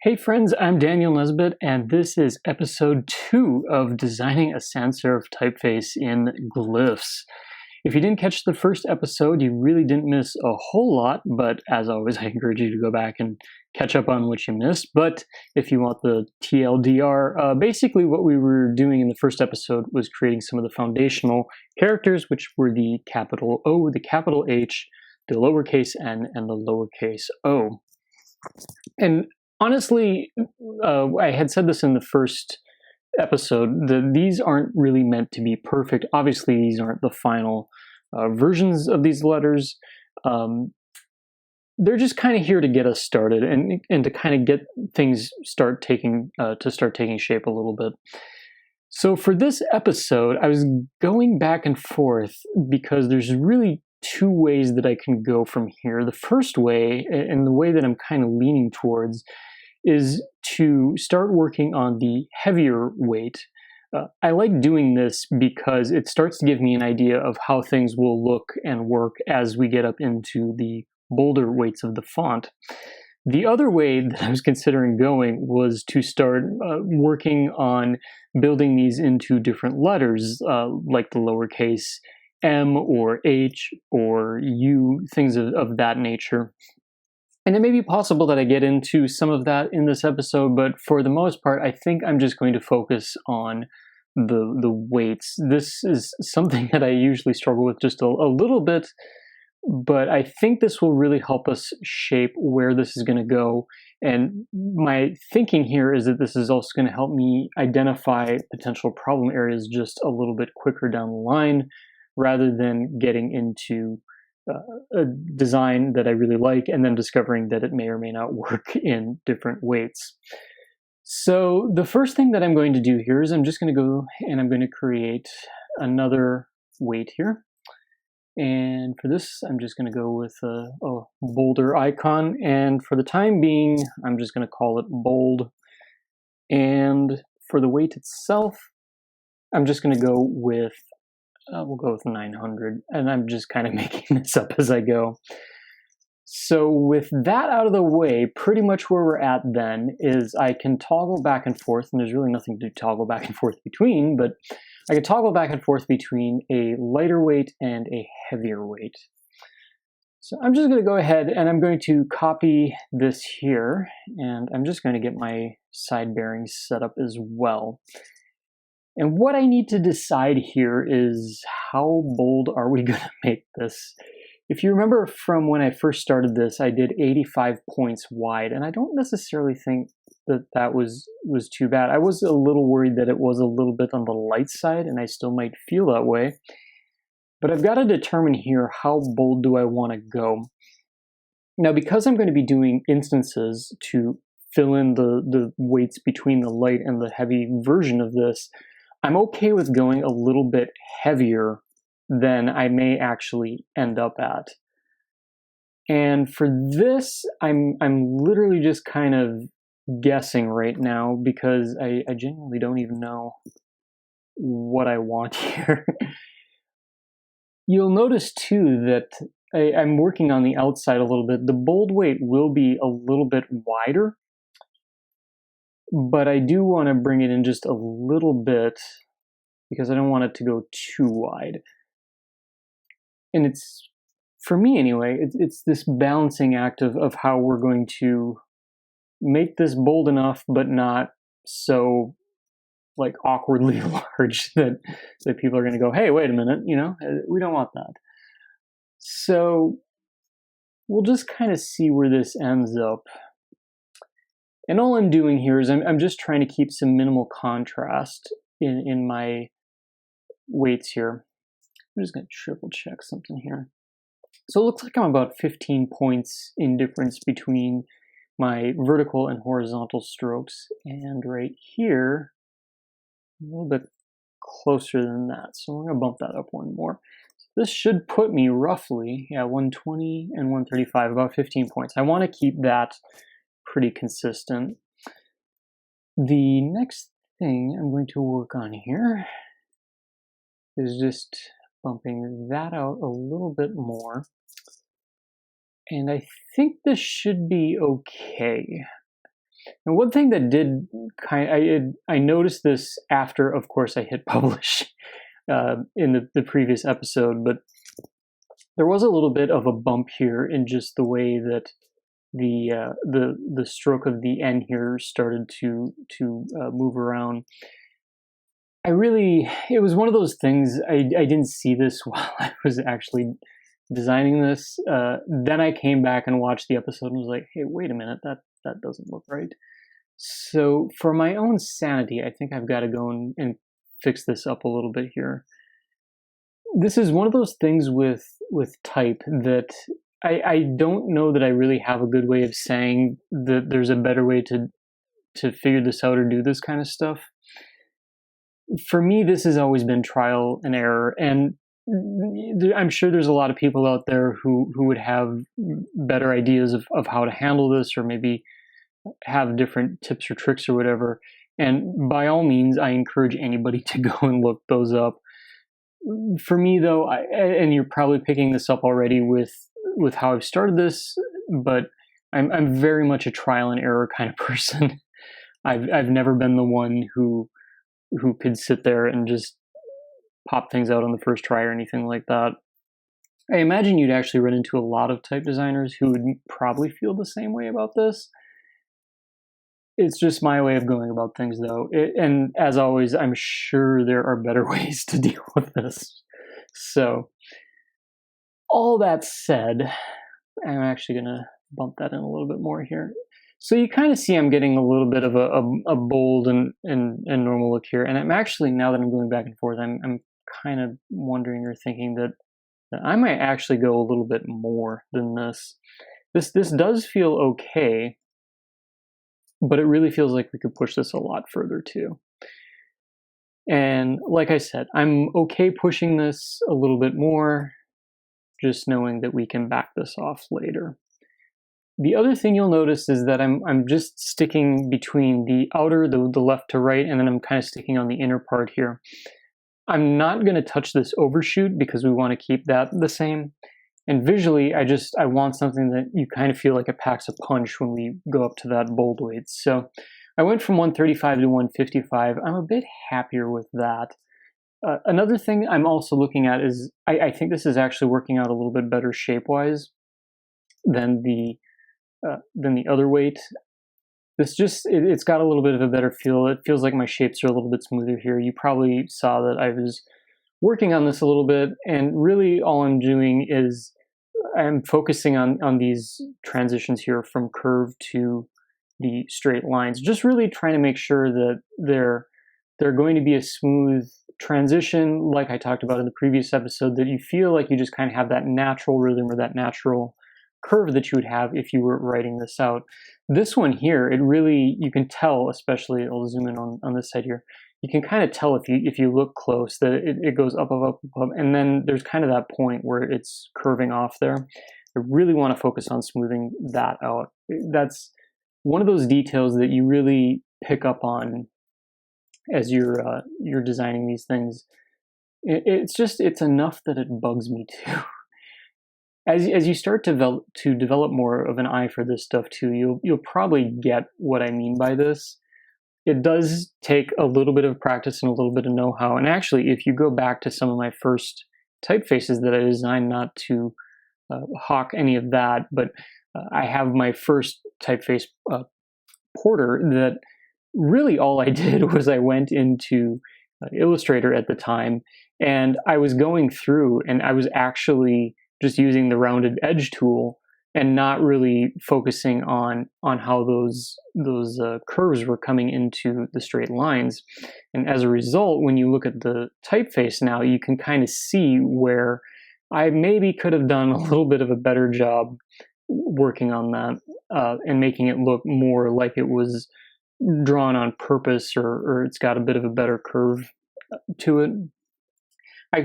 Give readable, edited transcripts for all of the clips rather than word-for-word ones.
Hey friends, I'm Daniel Nesbitt, and this is episode 2 of Designing a Sans Serif Typeface in Glyphs. If you didn't catch the first episode, you really didn't miss a whole lot, but as always, I encourage you to go back and catch up on what you missed. But if you want the TLDR, basically what we were doing in the first episode was creating some of the foundational characters, which were the capital O, the capital H, the lowercase n, and the lowercase o. And honestly, I had said this in the first episode, these aren't really meant to be perfect. Obviously, these aren't the final versions of these letters. They're just kind of here to get us started and to kind of get things start taking shape a little bit. So for this episode, I was going back and forth because there's really two ways that I can go from here. The first way, and the way that I'm kind of leaning towards, is to start working on the heavier weight. I like doing this because it starts to give me an idea of how things will look and work as we get up into the bolder weights of the font. The other way that I was considering going was to start working on building these into different letters, like the lowercase M or H or U, things of that nature. And it may be possible that I get into some of that in this episode, but for the most part, I think I'm just going to focus on the weights. This is something that I usually struggle with just a little bit, but I think this will really help us shape where this is going to go. And my thinking here is that this is also going to help me identify potential problem areas just a little bit quicker down the line, rather than getting into a design that I really like and then discovering that it may or may not work in different weights. So the first thing that I'm going to do here is I'm just going to go and I'm going to create another weight here. And for this, I'm just going to go with a bolder icon. And for the time being, I'm just going to call it bold. And for the weight itself, I'm just going to go with we'll go with 900, and I'm just kind of making this up as I go. So with that out of the way, pretty much where we're at then is I can toggle back and forth, and there's really nothing to toggle back and forth between, but I can toggle back and forth between a lighter weight and a heavier weight. So I'm just going to go ahead and I'm going to copy this here, and I'm just going to get my side bearings set up as well. And what I need to decide here is how bold are we going to make this? If you remember from when I first started this, I did 85 points wide, and I don't necessarily think that was too bad. I was a little worried that it was a little bit on the light side, and I still might feel that way. But I've got to determine here, how bold do I want to go? Now, because I'm going to be doing instances to fill in the weights between the light and the heavy version of this, I'm okay with going a little bit heavier than I may actually end up at. And for this, I'm literally just kind of guessing right now because I genuinely don't even know what I want here. You'll notice too that I'm working on the outside a little bit. The bold weight will be a little bit wider, but I do want to bring it in just a little bit because I don't want it to go too wide. And it's, for me anyway, it's this balancing act of how we're going to make this bold enough, but not so like awkwardly large that people are going to go, hey, wait a minute, we don't want that. So we'll just kind of see where this ends up. And all I'm doing here is I'm just trying to keep some minimal contrast in my weights here. I'm just going to triple check something here. So it looks like I'm about 15 points in difference between my vertical and horizontal strokes. And right here, a little bit closer than that. So I'm going to bump that up one more. This should put me roughly, 120 and 135, about 15 points. I want to keep that pretty consistent. The next thing I'm going to work on here is just bumping that out a little bit more. And I think this should be okay. And one thing that did I noticed this after, of course, I hit publish in the previous episode, but there was a little bit of a bump here in just the way that the stroke of the N here started to move around. It was one of those things, I didn't see this while I was actually designing this. Then I came back and watched the episode and was like, hey, wait a minute, that doesn't look right. So for my own sanity, I think I've got to go and fix this up a little bit here. This is one of those things with type that I don't know that I really have a good way of saying that there's a better way to figure this out or do this kind of stuff. For me, this has always been trial and error, and I'm sure there's a lot of people out there who would have better ideas of how to handle this, or maybe have different tips or tricks or whatever. And by all means, I encourage anybody to go and look those up. For me, though, and you're probably picking this up already with how I've started this, but I'm very much a trial and error kind of person. I've never been the one who could sit there and just pop things out on the first try or anything like that. I imagine you'd actually run into a lot of type designers who would probably feel the same way about this. It's just my way of going about things, though. And as always, I'm sure there are better ways to deal with this. So, all that said, I'm actually going to bump that in a little bit more here. So you kind of see I'm getting a little bit of a bold and normal look here. And I'm actually, now that I'm going back and forth, I'm kind of wondering or thinking that I might actually go a little bit more than this. This does feel okay, but it really feels like we could push this a lot further too. And like I said, I'm okay pushing this a little bit more, just knowing that we can back this off later. The other thing you'll notice is that I'm just sticking between the outer, the left to right, and then I'm kind of sticking on the inner part here. I'm not going to touch this overshoot because we want to keep that the same. And visually, I want something that you kind of feel like it packs a punch when we go up to that bold weight. So I went from 135 to 155. I'm a bit happier with that. Another thing I'm also looking at is I think this is actually working out a little bit better shape-wise than the other weight. It's got a little bit of a better feel. It feels like my shapes are a little bit smoother here. You probably saw that I was working on this a little bit, and really all I'm doing is I'm focusing on these transitions here from curve to the straight lines, just really trying to make sure that they're going to be a smooth transition, like I talked about in the previous episode, that you feel like you just kind of have that natural rhythm or that natural curve that you would have if you were writing this out. This one here, it really, you can tell, especially, I'll zoom in on this side here, you can kind of tell if you look close that it goes up, and then there's kind of that point where it's curving off there. I really want to focus on smoothing that out. That's one of those details that you really pick up on as you're designing these things. It's enough that it bugs me too. As you start to develop more of an eye for this stuff too, you'll probably get what I mean by this. It does take a little bit of practice and a little bit of know-how. And actually, if you go back to some of my first typefaces that I designed, not to hawk any of that, but I have my first typeface Porter that really all I did was I went into Illustrator at the time, and I was going through and I was actually just using the rounded edge tool and not really focusing on how those curves were coming into the straight lines. And as a result, when you look at the typeface now, you can kind of see where I maybe could have done a little bit of a better job working on that and making it look more like it was drawn on purpose, or it's got a bit of a better curve to it.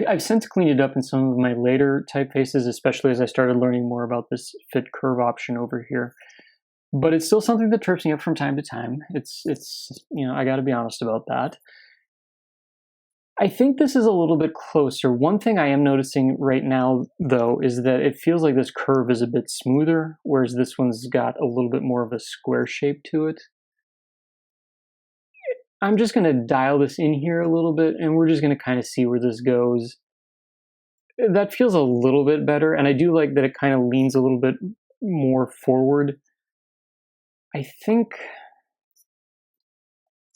I've since cleaned it up in some of my later typefaces, especially as I started learning more about this fit curve option over here. But it's still something that trips me up from time to time. It's I got to be honest about that. I think this is a little bit closer. One thing I am noticing right now, though, is that it feels like this curve is a bit smoother, whereas this one's got a little bit more of a square shape to it. I'm just going to dial this in here a little bit, and we're just going to kind of see where this goes. That feels a little bit better, and I do like that it kind of leans a little bit more forward. I think,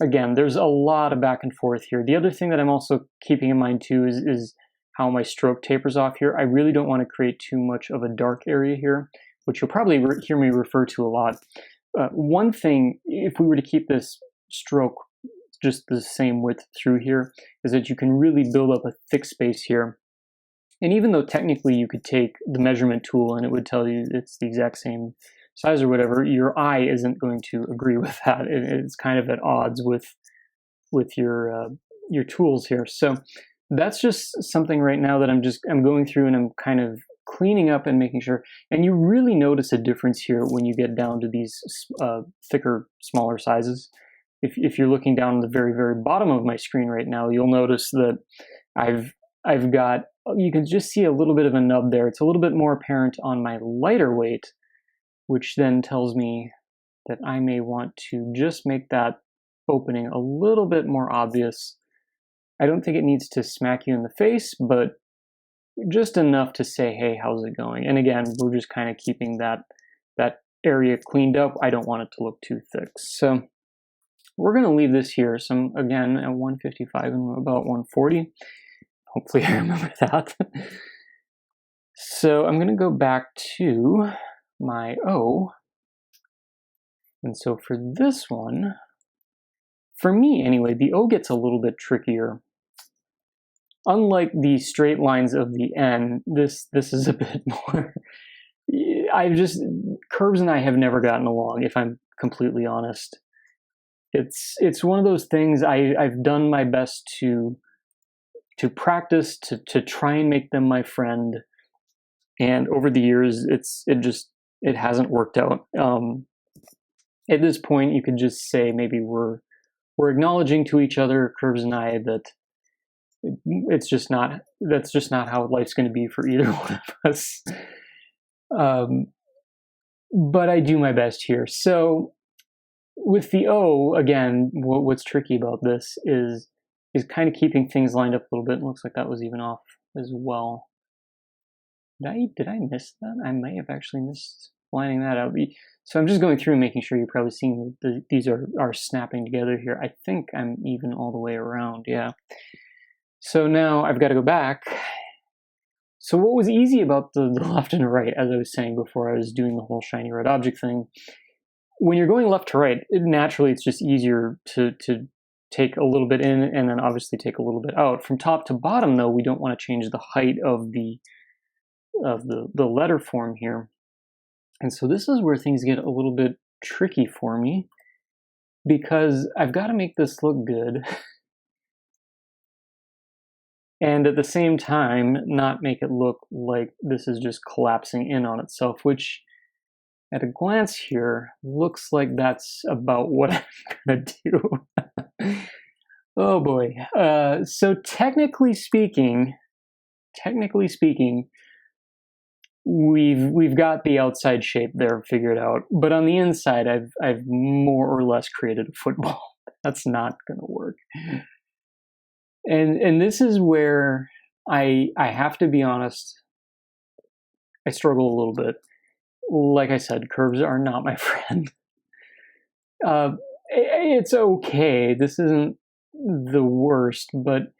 again, there's a lot of back and forth here. The other thing that I'm also keeping in mind too is how my stroke tapers off here. I really don't want to create too much of a dark area here, which you'll probably hear me refer to a lot. One thing, if we were to keep this stroke just the same width through here, is that you can really build up a thick space here. And even though technically you could take the measurement tool and it would tell you it's the exact same size or whatever, your eye isn't going to agree with that. It's kind of at odds with your tools here. So that's just something right now that I'm going through and I'm kind of cleaning up and making sure. And you really notice a difference here when you get down to these thicker, smaller sizes. If you're looking down at the very, very bottom of my screen right now, you'll notice that I've got, you can just see a little bit of a nub there. It's a little bit more apparent on my lighter weight, which then tells me that I may want to just make that opening a little bit more obvious. I don't think it needs to smack you in the face, but just enough to say, hey, how's it going? And again, we're just kind of keeping that area cleaned up. I don't want it to look too thick. So we're going to leave this here. So again, at 155 and about 140. Hopefully I remember that. So I'm going to go back to my O. And so for this one, for me anyway, the O gets a little bit trickier. Unlike the straight lines of the N, this is a bit more, Curbs and I have never gotten along, if I'm completely honest. It's one of those things I've done my best to practice, to try and make them my friend. And over the years, it hasn't worked out. At this point, you could just say maybe we're acknowledging to each other, Curbs and I, that that's just not how life's going to be for either one of us. But I do my best here. So with the O, again, what's tricky about this is kind of keeping things lined up a little bit. It looks like that was even off as well. Did I miss that? I may have actually missed lining that out. So I'm just going through and making sure you're probably seeing that these are snapping together here. I think I'm even all the way around, yeah. So now I've got to go back. So what was easy about the left and right, as I was saying before I was doing the whole shiny red object thing, when you're going left to right, naturally it's just easier to take a little bit in and then obviously take a little bit out. From top to bottom, though, we don't want to change the height of the letter form here. And so this is where things get a little bit tricky for me, because I've got to make this look good and at the same time not make it look like this is just collapsing in on itself, which at a glance here looks like that's about what I'm going to do. Oh boy. So technically speaking, we've got the outside shape there figured out, but on the inside, I've more or less created a football. That's not going to work. And this is where I have to be honest. I struggle a little bit. Like I said, curves are not my friend. It's okay. This isn't the worst, but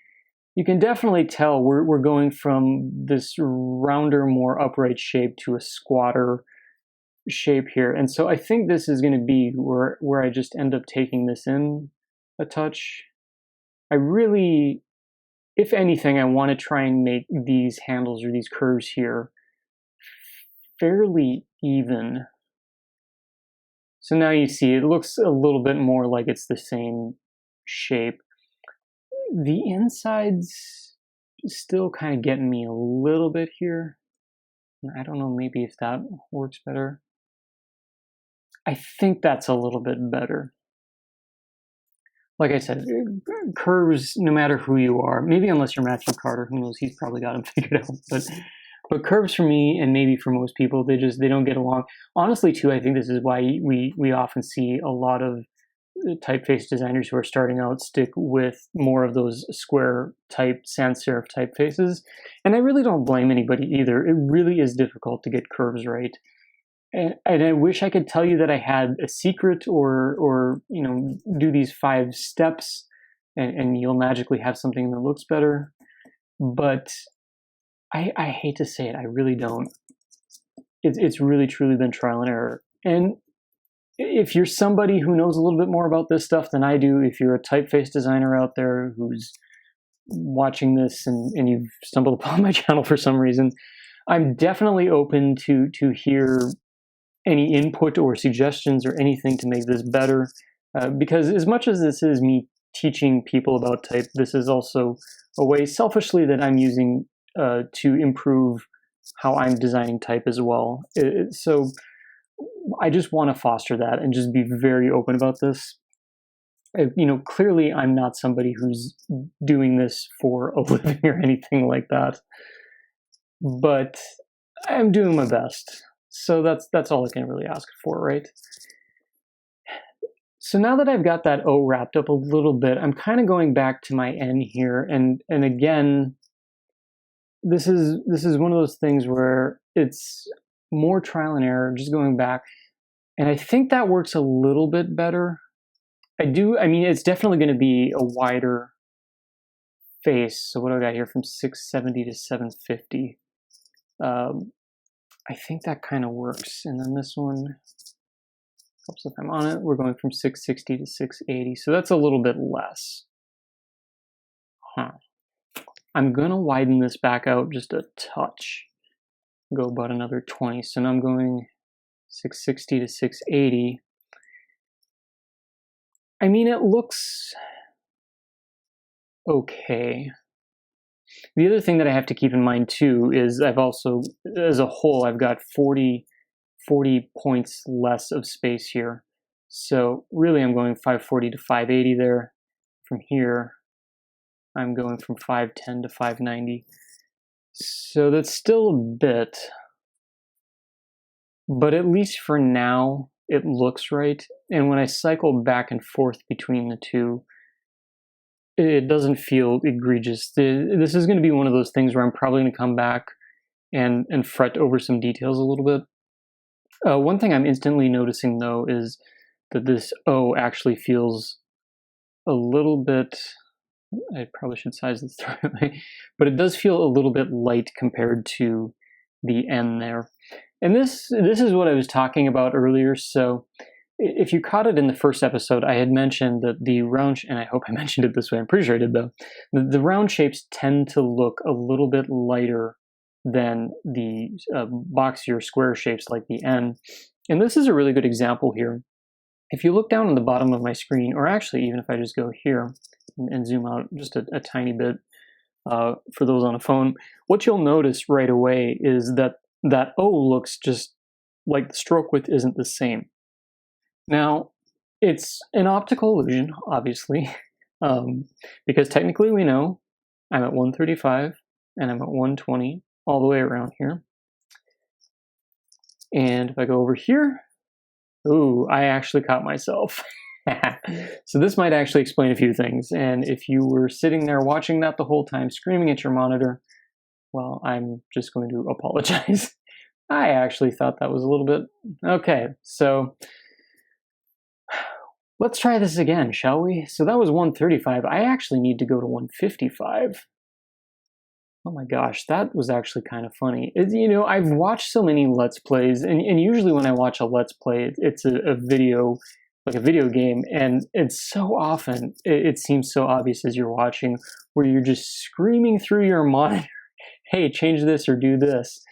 you can definitely tell we're going from this rounder, more upright shape to a squatter shape here. And so I think this is going to be where I just end up taking this in a touch. I really, if anything, I want to try and make these handles or these curves here fairly even. So now you see it looks a little bit more like it's the same shape. The inside's still kind of getting me a little bit here. I don't know, maybe if that works better. I think that's a little bit better. Like I said, curves, no matter who you are, maybe unless you're Matthew Carter, who knows, he's probably got them figured out. But curves for me, and maybe for most people, they don't get along. Honestly, too, I think this is why we often see a lot of typeface designers who are starting out stick with more of those square type sans serif typefaces. And I really don't blame anybody either. It really is difficult to get curves right. And I wish I could tell you that I had a secret or do these 5 steps and you'll magically have something that looks better. But I hate to say it, I really don't. It's really truly been trial and error. And if you're somebody who knows a little bit more about this stuff than I do, if you're a typeface designer out there who's watching this and you've stumbled upon my channel for some reason, I'm definitely open to hear any input or suggestions or anything to make this better. Because as much as this is me teaching people about type, this is also a way selfishly that I'm using to improve how I'm designing type as well. So I just want to foster that and just be very open about this. Clearly I'm not somebody who's doing this for a living or anything like that, but I'm doing my best. So that's all I can really ask for, right? So now that I've got that O wrapped up a little bit, I'm kind of going back to my N here, and again, this is one of those things where it's more trial and error, just going back, and I think that works a little bit better. I mean, it's definitely going to be a wider face. So what do I got here from 670 to 750? I think that kind of works. And then this one, helps if I'm on it, we're going from 660 to 680. So that's a little bit less. I'm going to widen this back out just a touch. Go about another 20. So now I'm going 660 to 680. I mean, it looks okay. The other thing that I have to keep in mind too is I've also, as a whole, I've got 40 points less of space here. So really I'm going 540 to 580 there. From here, I'm going from 510 to 590. So that's still a bit, but at least for now, it looks right. And when I cycle back and forth between the two, it doesn't feel egregious. This is going to be one of those things where I'm probably going to come back and fret over some details a little bit. One thing I'm instantly noticing, though, is that this O actually feels a little bit, I probably should size this the right way, but it does feel a little bit light compared to the N there. And this is what I was talking about earlier. So if you caught it in the first episode, I had mentioned that the round, and I hope I mentioned it this way, I'm pretty sure I did though, the round shapes tend to look a little bit lighter than the boxier square shapes like the N. And this is a really good example here. If you look down on the bottom of my screen, or actually even if I just go here and zoom out just a tiny bit for those on a phone, what you'll notice right away is that that O looks just like the stroke width isn't the same. Now, it's an optical illusion, obviously, because technically we know I'm at 135 and I'm at 120 all the way around here. And if I go over here, ooh, I actually caught myself. So this might actually explain a few things. And if you were sitting there watching that the whole time, screaming at your monitor, well, I'm just going to apologize. I actually thought that was a little bit... Okay, so let's try this again, shall we? So that was 135. I actually need to go to 155. Oh my gosh, that was actually kind of funny. I've watched so many Let's Plays, and usually when I watch a Let's Play, it's a video, like a video game, and so often it seems so obvious as you're watching, where you're just screaming through your monitor, hey, change this or do this.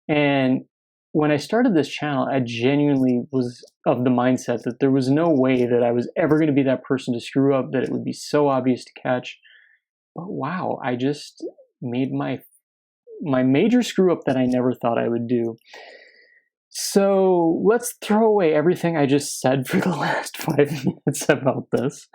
And when I started this channel, I genuinely was of the mindset that there was no way that I was ever going to be that person to screw up, that it would be so obvious to catch. But wow, I just made my major screw up that I never thought I would do. So let's throw away everything I just said for the last 5 minutes about this.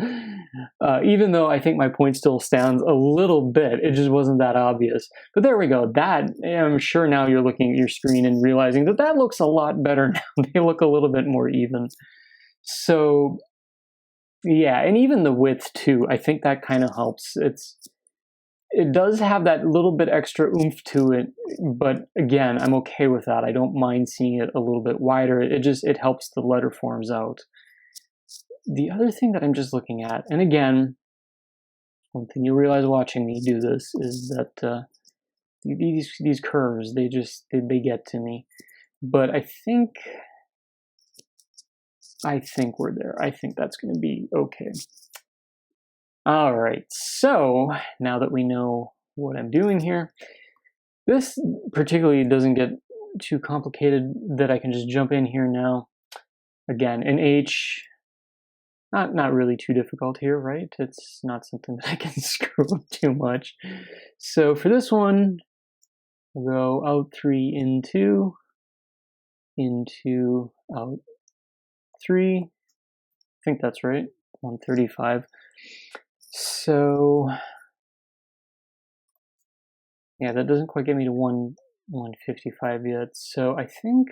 Even though I think my point still stands a little bit, it just wasn't that obvious. But there we go. That, I'm sure now you're looking at your screen and realizing that that looks a lot better now. They look a little bit more even. So Yeah, and even the width too, I think that kind of helps. It does have that little bit extra oomph to it, but again, I'm okay with that. I don't mind seeing it a little bit wider. It helps the letter forms out. The other thing that I'm just looking at, and again, one thing you realize watching me do this is that these curves, they get to me. But I think we're there. I think that's going to be okay. All right, so now that we know what I'm doing here, this particularly doesn't get too complicated that I can just jump in here now. Again, an H, not really too difficult here, right? It's not something that I can screw up too much. So for this one, we'll go out 3 into out 3. I think that's right, 135. So yeah, that doesn't quite get me to 155 yet. So I think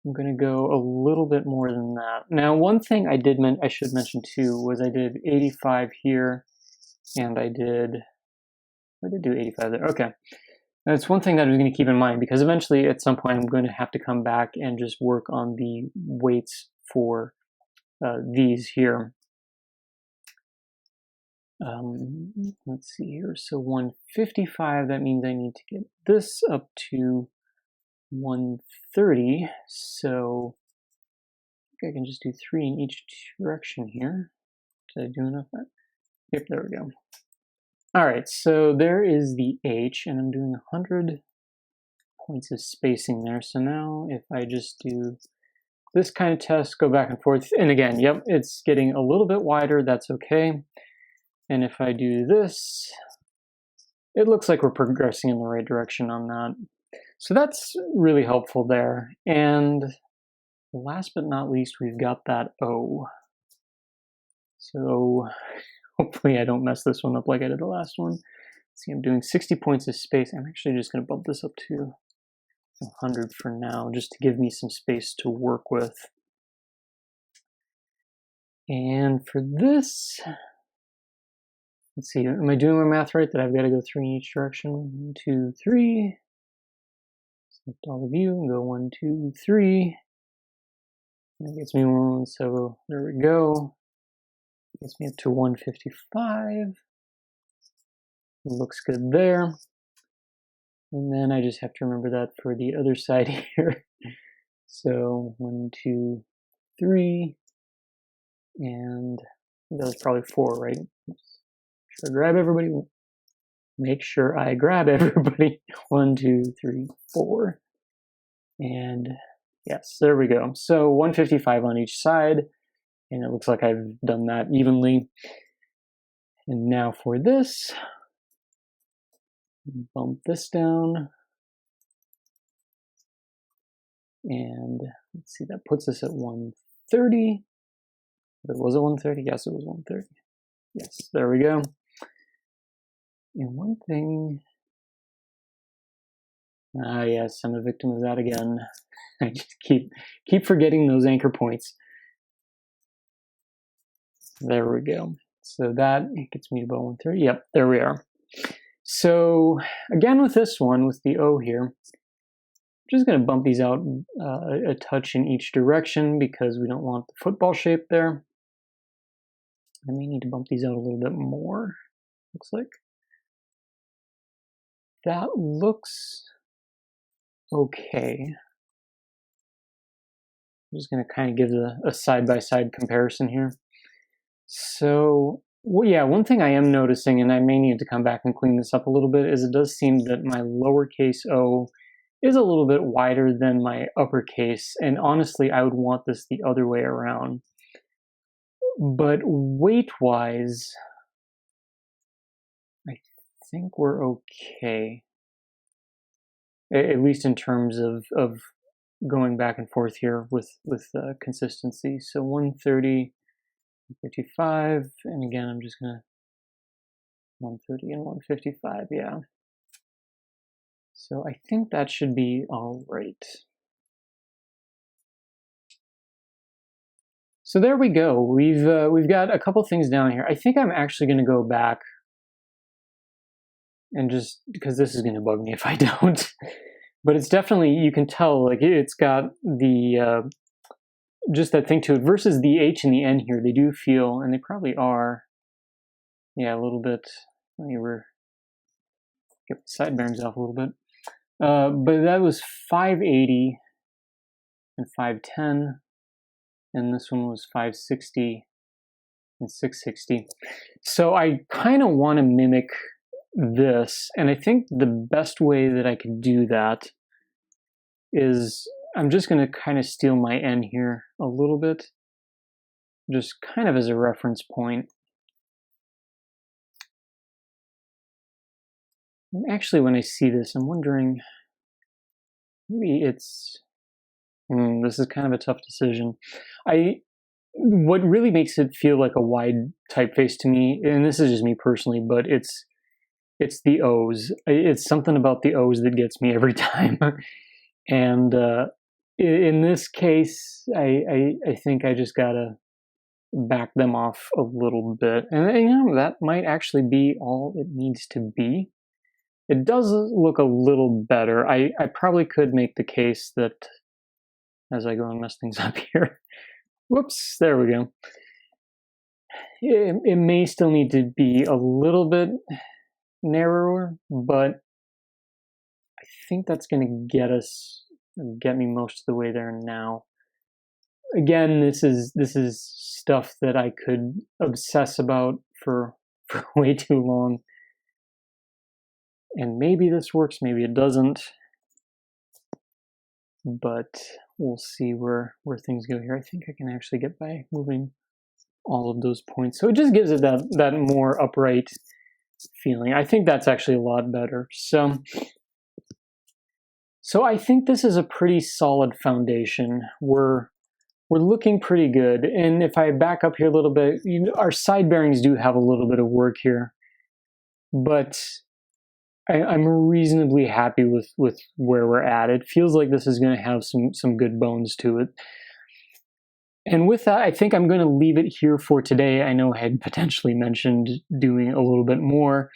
I'm going to go a little bit more than that. Now, one thing I should mention too was I did 85 here, and I did do 85 there. Okay. That's one thing that I was going to keep in mind, because eventually at some point I'm going to have to come back and just work on the weights for these here. Let's see here. So 155, that means I need to get this up to 130. So I think I can just do 3 in each direction here. Did I do enough? Yep, there we go. All right, so there is the H, and I'm doing 100 points of spacing there. So now if I just do this kind of test, go back and forth, and again, yep, it's getting a little bit wider, that's okay. And if I do this, it looks like we're progressing in the right direction on that. So that's really helpful there. And last but not least, we've got that O. So hopefully I don't mess this one up like I did the last one. Let's see, I'm doing 60 points of space. I'm actually just going to bump this up to 100 for now, just to give me some space to work with. And for this, let's see, am I doing my math right that I've got to go 3 in each direction? 1, 2, 3. Select all of you and go 1, 2, 3. That gets me 1, so there we go. Gets me up to 155. Looks good there. And then I just have to remember that for the other side here. So 1, 2, 3. And that was probably 4, right? Should I grab everybody? Make sure I grab everybody. 1, 2, 3, 4. And yes, there we go. So 155 on each side. And it looks like I've done that evenly. And now for this, bump this down. And let's see, that puts us at 130. Was it 130? Yes, it was 130. Yes, there we go. And one thing, yes, I'm a victim of that again. I just keep forgetting those anchor points. There we go. So that gets me to about 130. Yep, there we are. So again with this one, with the O here, I'm just going to bump these out a touch in each direction because we don't want the football shape there. I may need to bump these out a little bit more, looks like. That looks okay. I'm just going to kind of give a side-by-side comparison here. So, well, yeah, one thing I am noticing, and I may need to come back and clean this up a little bit, is it does seem that my lowercase o is a little bit wider than my uppercase, and honestly, I would want this the other way around. But weight-wise, I think we're okay, at least in terms of going back and forth here with consistency. So 130. 55, and again, I'm just gonna 130 and 155, yeah. So I think that should be all right. So there we go. We've got a couple things down here. I think I'm actually going to go back and just, because this is going to bug me if I don't. But it's definitely, you can tell, like it's got the just that thing to it. Versus the H and the N here, they do feel, and they probably are, yeah, a little bit. Let me get the side bearings off a little bit. But that was 580 and 510, and this one was 560 and 660. So I kind of want to mimic this, and I think the best way that I could do that is I'm just going to kind of steal my N here a little bit, just kind of as a reference point. And actually, when I see this, I'm wondering, maybe it's, this is kind of a tough decision. What really makes it feel like a wide typeface to me, and this is just me personally, but it's the O's. It's something about the O's that gets me every time. And in this case, I think I just gotta back them off a little bit. And you know, that might actually be all it needs to be. It does look a little better. I probably could make the case that, as I go and mess things up here. Whoops, there we go. It may still need to be a little bit narrower, but I think that's going to get me most of the way there now. Again, this is stuff that I could obsess about for way too long. And maybe this works, maybe it doesn't. But we'll see where things go here. I think I can actually get by moving all of those points. So it just gives it that more upright feeling. I think that's actually a lot better. So I think this is a pretty solid foundation. We're looking pretty good. And if I back up here a little bit, our side bearings do have a little bit of work here. But I'm reasonably happy with where we're at. It feels like this is going to have some good bones to it. And with that, I think I'm going to leave it here for today. I know I had potentially mentioned doing a little bit more,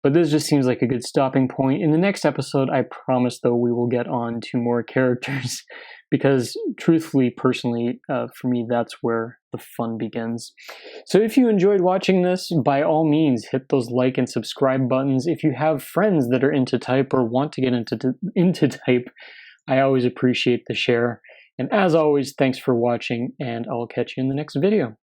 but this just seems like a good stopping point. In the next episode, I promise, though, we will get on to more characters because truthfully, personally, for me, that's where the fun begins. So if you enjoyed watching this, by all means, hit those like and subscribe buttons. If you have friends that are into type or want to get into type, I always appreciate the share. And as always, thanks for watching, and I'll catch you in the next video.